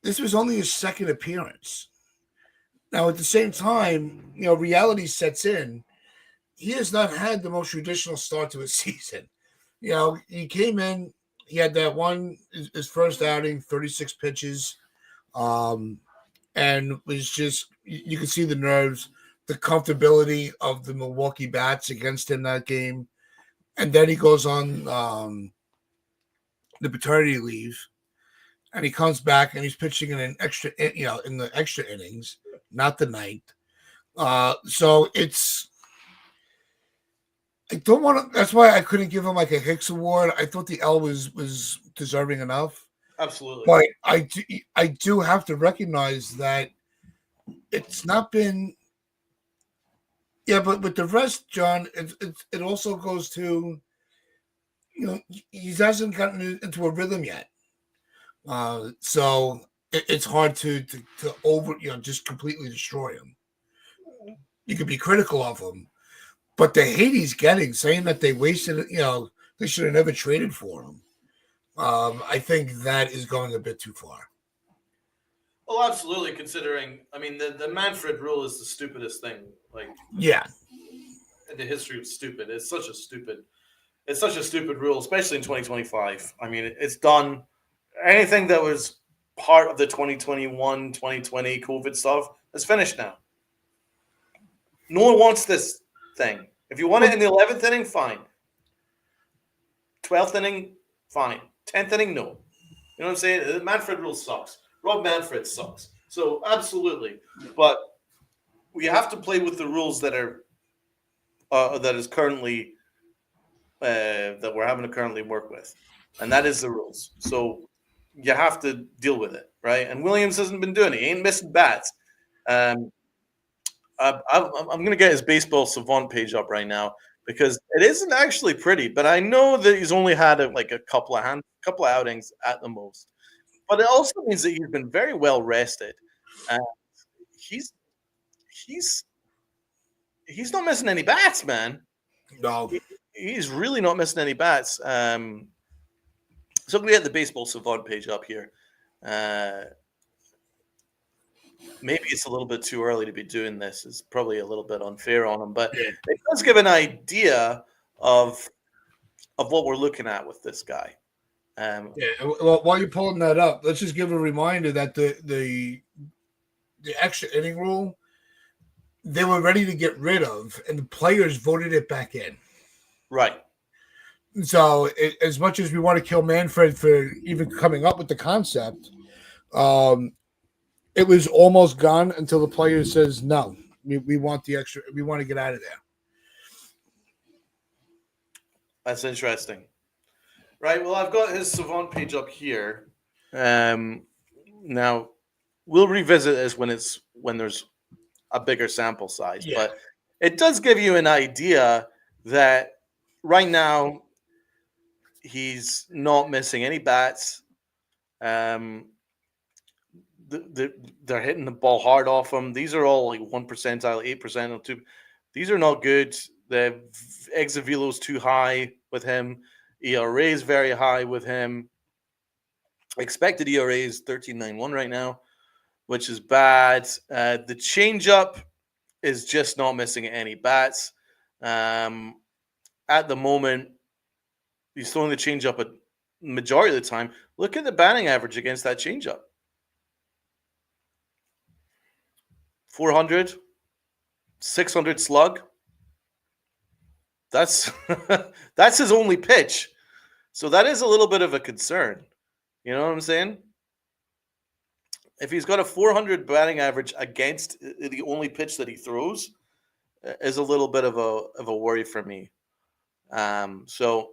this was only his 2nd appearance. Now, at the same time, reality sets in. He has not had the most traditional start to his season. He came in, he had that his first outing, 36 pitches, and was just, you could see the nerves, the comfortability of the Milwaukee bats against him that game. And then he goes on the paternity leave, and he comes back and he's pitching in an extra, in the extra innings, not the 9th. So I don't want to. That's why I couldn't give him like a Hicks award. I thought the L was deserving enough. Absolutely. But I do have to recognize that it's not been. Yeah, but with the rest, John, it also goes to, he hasn't gotten into a rhythm yet. So it's hard to just completely destroy him. You could be critical of him, but the hate he's getting, saying that they wasted, they should have never traded for him. I think that is going a bit too far. Well, absolutely. Considering, I mean, the Manfred rule is the stupidest thing, like Yeah. in the history of stupid. It's such a stupid rule, especially in 2025. I mean, it's done. Anything that was part of the 2021, 2020 COVID stuff is finished now. No one wants this thing. If you want it Well, in the 11th inning, fine. 12th inning, fine. 10th inning, no. You know what I'm saying? The Manfred rule sucks. Rob Manfred sucks. So absolutely, but we have to play with the rules that are that is currently that we're having to currently work with, and that is the rules. So you have to deal with it, right? And Williams hasn't been doing it. He ain't missing bats. Um, I'm going to get his baseball savant page up right now because it isn't actually pretty. But I know that he's only had like a couple of outings at the most. But it also means that he's been very well rested. Uh, he's he's he's not missing any bats, man. no. He's really not missing any bats. So we get the baseball savant page up here. Uh, Maybe it's a little bit too early to be doing this. It's probably a little bit unfair on him, but Yeah. it does give an idea of what we're looking at with this guy. Yeah. Well, while you're pulling that up, let's just give a reminder that the extra inning rule they were ready to get rid of, and the players voted it back in. Right. So, as much as we want to kill Manfred for even coming up with the concept, it was almost gone until the player says no. We want the extra. We want to get out of there. That's interesting. Right. Well, I've got his savant page up here. Now we'll revisit this when there's a bigger sample size, Yeah. but it does give you an idea that right now he's not missing any bats. They're hitting the ball hard off him. These are all like 1%, 8%, 2. These are not good. The exit velo is too high with him. ERA is very high with him. Expected ERA is 13.91 right now, which is bad. The changeup is just not missing any bats. At the moment, he's throwing the changeup a majority of the time. Look at the batting average against that changeup. 400, 600 slug. That's that's his only pitch. So that is a little bit of a concern. You know what I'm saying? If he's got a 400 batting average against the only pitch that he throws, is a little bit of a worry for me. So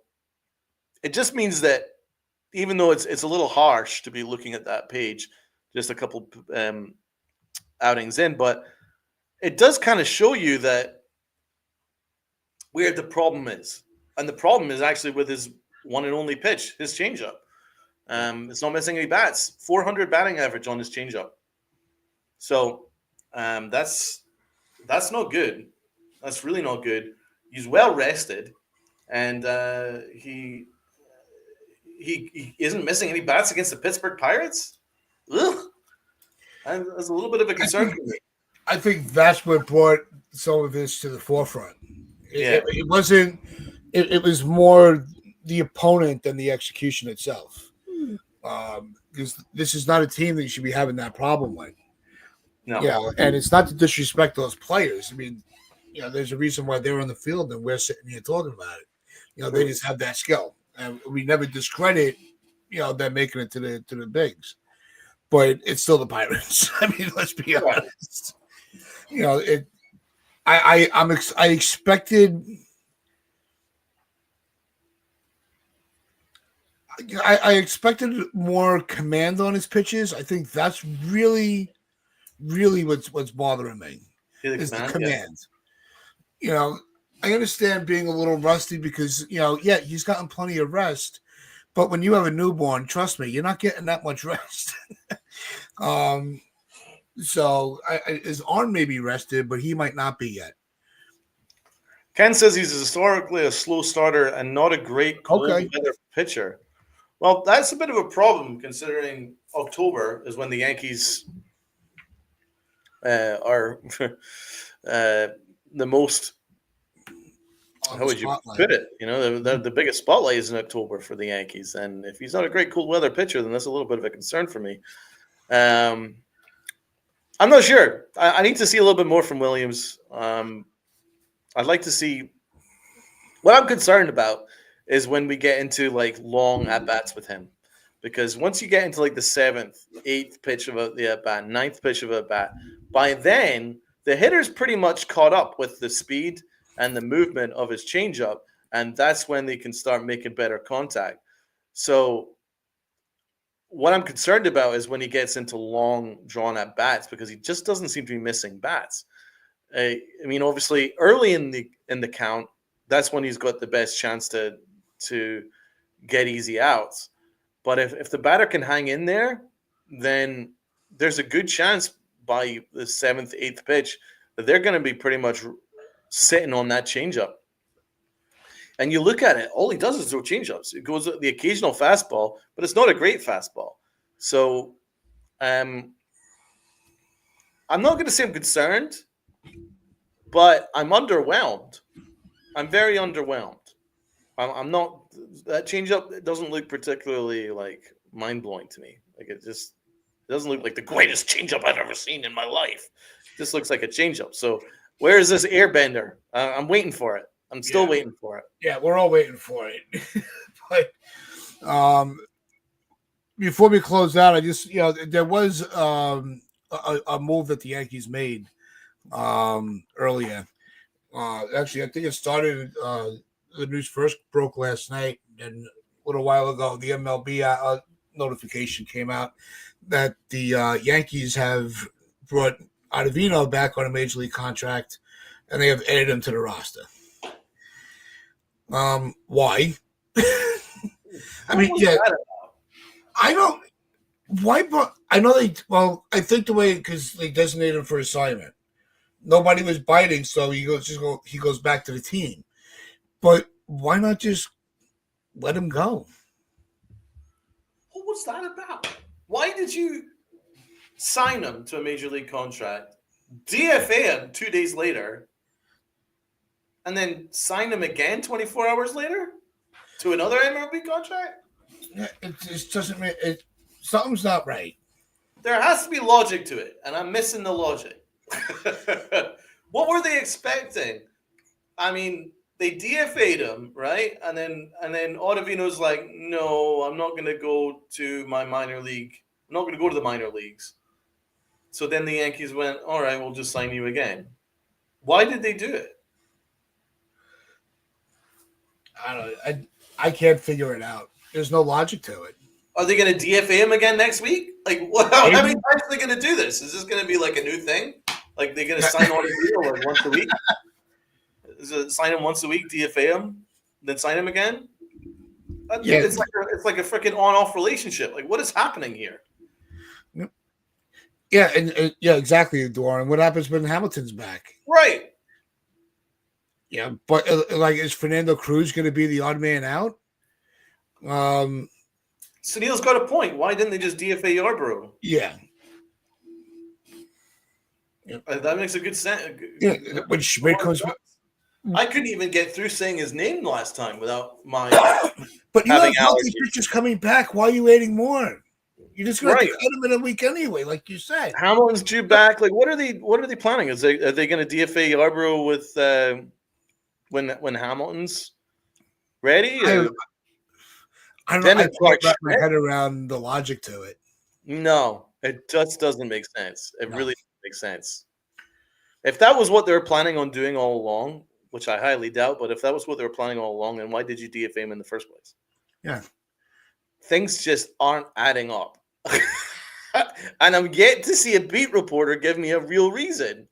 it just means that even though it's a little harsh to be looking at that page, just a couple outings in, but it does kind of show you that where the problem is, and the problem is actually with his one and only pitch, his changeup. It's not missing any bats. 400 batting average on his changeup. So that's not good. That's really not good. He's well rested, and he isn't missing any bats against the Pittsburgh Pirates. Ugh. And that's a little bit of a concern for me. I think that's what brought some of this to the forefront. It wasn't. It was more the opponent than the execution itself. Because this is not a team that you should be having that problem with. No. Yeah, and it's not to disrespect those players. I mean, there's a reason why they're on the field and we're sitting here talking about it. They just have that skill, and we never discredit, them making it to the bigs. But it's still the Pirates. I mean, let's be honest. I expected. I expected more command on his pitches. I think that's really, really what's bothering me is the command. Yeah. I understand being a little rusty because he's gotten plenty of rest, but when you have a newborn, trust me, you're not getting that much rest. So his arm may be rested, but he might not be yet. Ken says he's historically a slow starter and not a great cold weather pitcher. Well, that's a bit of a problem considering October is when the Yankees are the most. On How the would you spotlight. put it? You know, the biggest spotlight is in October for the Yankees, and if he's not a great cool weather pitcher, then that's a little bit of a concern for me. Um, I'm not sure. I need to see a little bit more from Williams. I'd like to see. What I'm concerned about is when we get into like long at bats with him, because once you get into like the seventh, eighth pitch of the at bat, ninth pitch of a bat, by then the hitter's pretty much caught up with the speed and the movement of his changeup, and that's when they can start making better contact. So what I'm concerned about is when he gets into long drawn at bats because he just doesn't seem to be missing bats. I mean, obviously, early in the count, that's when he's got the best chance to get easy outs. But if the batter can hang in there, then there's a good chance by the seventh, eighth pitch that they're going to be pretty much sitting on that changeup. And you look at it, all he does is throw changeups. It goes the occasional fastball, but it's not a great fastball. So I'm not going to say I'm concerned, but I'm underwhelmed. I'm very underwhelmed. I'm not. That changeup it doesn't look particularly like mind blowing to me. Like it doesn't look like the greatest changeup I've ever seen in my life. It just looks like a changeup. So where is this airbender? I'm waiting for it. I'm still waiting for it. Yeah, we're all waiting for it. But before we close out, I just there was a move that the Yankees made earlier. Actually, I think it started. The news first broke last night, and a little while ago, the MLB notification came out that the Yankees have brought Ottavino back on a major league contract, and they have added him to the roster. Why? I mean, yeah, I don't. Why? But I know they. Well, I think the way because they designated him for assignment. Nobody was biting, so he goes back to the team. But why not just let him go? What was that about? Why did you sign him to a major league contract, DFA him 2 days later, and then sign him again 24 hours later to another MLB contract? It just doesn't make it. Something's not right. There has to be logic to it, and I'm missing the logic. What were they expecting? I mean, they DFA'd him, right? And then Ottavino's like, no, I'm not going to go to my minor league. I'm not going to go to the minor leagues. So then the Yankees went, all right, we'll just sign you again. Why did they do it? I don't know. I can't figure it out. There's no logic to it. Are they going to DFA him again next week? Like, how many times are they going to do this? Is this going to be like a new thing? Like they're going to sign Ottavino like once a week? Is it sign him once a week, DFA him, then sign him again? Yeah. It's like a freaking on-off relationship. Like, what is happening here? Yeah, and yeah, exactly, Doran. What happens when Hamilton's back? Right. Yeah, but like, is Fernando Cruz going to be the odd man out? Sunil's got a point. Why didn't they just DFA Yarbrough? Yeah. That makes a good sense. Yeah, when Schmidt comes back. I couldn't even get through saying his name last time without my. But you have healthy pitchers coming back. Why are you adding more? You're just going to cut him in a week anyway, like you said. Hamilton's due back. Like, what are they planning? Are they going to DFA Yarbrough with when Hamilton's ready? I don't know. I can't wrap my head around the logic to it. No, it just doesn't make sense. It really doesn't make sense. If that was what they were planning on doing all along, which I highly doubt, but if that was what they were planning all along, then why did you DFA him in the first place? Yeah. Things just aren't adding up. And I'm yet to see a beat reporter give me a real reason.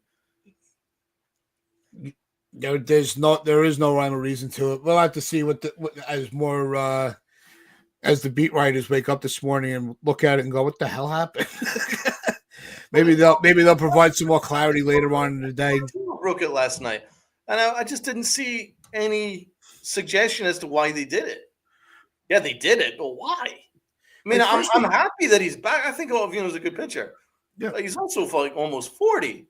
There is no rhyme or reason to it. We'll have to see as the beat writers wake up this morning and look at it and go, what the hell happened? maybe they'll provide some more clarity later on in the day. I broke it last night, and I just didn't see any suggestion as to why they did it. Yeah, they did it, but why? I mean, Especially, I'm happy that he's back. I think Ottavino's a good pitcher. yeah. He's also like almost 40.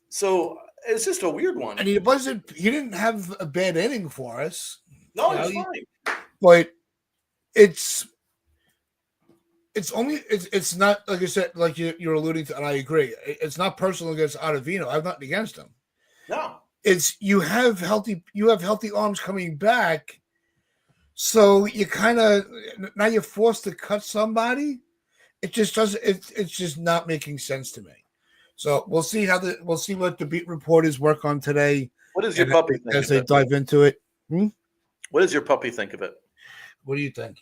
So it's just a weird one. And he wasn't. He didn't have a bad inning for us. No, You know, he's fine. but it's it's not like I said, like you're alluding to, and I agree. It's not personal against Ottavino. I have nothing against him. No. It's you have healthy arms coming back, so you kind of now you're forced to cut somebody. It just doesn't. It's just not making sense to me. So we'll see what the beat reporters work on today. What does your puppy think as of they it? dive into it? What does your puppy think of it? What do you think?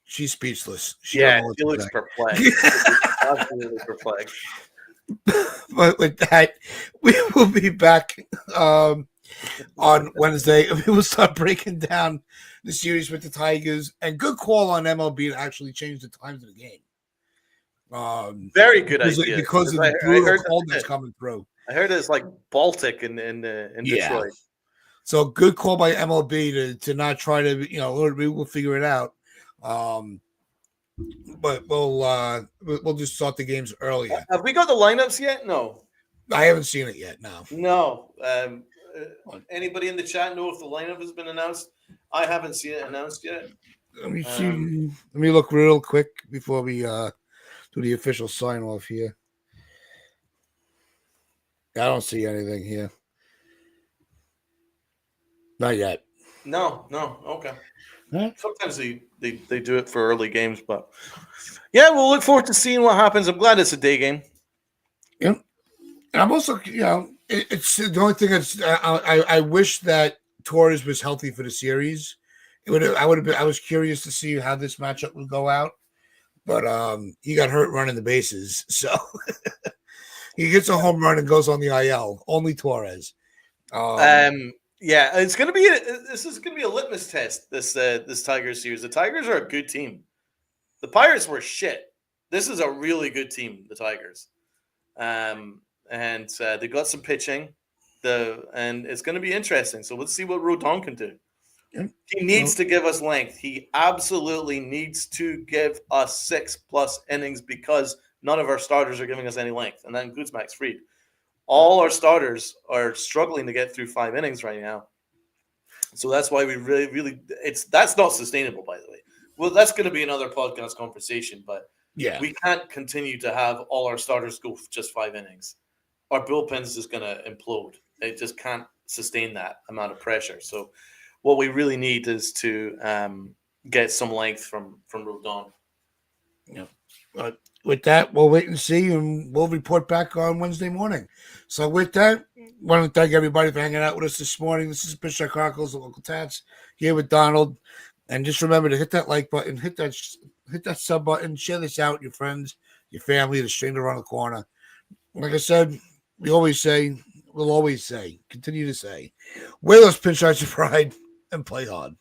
She's speechless. She looks perplexed. Absolutely perplexed. But with that, we will be back on Wednesday. We will start breaking down the series with the Tigers. And good call on MLB to actually change the times of the game. Very good idea. Because of the brutal cold that's coming through. I heard it's like Baltic in Detroit. So good call by MLB to not try to, we will figure it out. But we'll just start the games earlier. Have we got the lineups yet? No. I haven't seen it yet. No. Anybody in the chat know if the lineup has been announced? I haven't seen it announced yet. Let me see. Let me look real quick before we do the official sign off here. I don't see anything here. Not yet. No. Okay. Huh? Sometimes they do it for early games, but yeah, we'll look forward to seeing what happens. I'm glad it's a day game. Yep. And I'm also, it's the only thing that's I wish that Torres was healthy for the series. I was curious to see how this matchup would go out, but he got hurt running the bases, so he gets a home run and goes on the IL. Only Torres. Yeah, it's gonna be this is gonna be a litmus test. This Tigers series. The Tigers are a good team. The Pirates were shit. This is a really good team. The Tigers, and they got some pitching. And it's gonna be interesting. So let's see what Rodon can do. Yep. He needs to give us length. He absolutely needs to give us 6+ innings because none of our starters are giving us any length, and that includes Max Fried. All our starters are struggling to get through 5 innings right now. So that's why we really that's not sustainable, by the way. Well, that's going to be another podcast conversation, but yeah, we can't continue to have all our starters go just 5 innings. Our bullpen's just going to implode. It just can't sustain that amount of pressure. So what we really need is to get some length from Rodon. Yeah. But with that, we'll wait and see, and we'll report back on Wednesday morning. So with that, I want to thank everybody for hanging out with us this morning. This is Pitch Chronicles, the local Tats, here with Donald. And just remember to hit that like button, hit that sub button, share this out with your friends, your family, the stranger around the corner. Like I said, we'll always say, continue to say, wear those pinstripes of pride and play hard.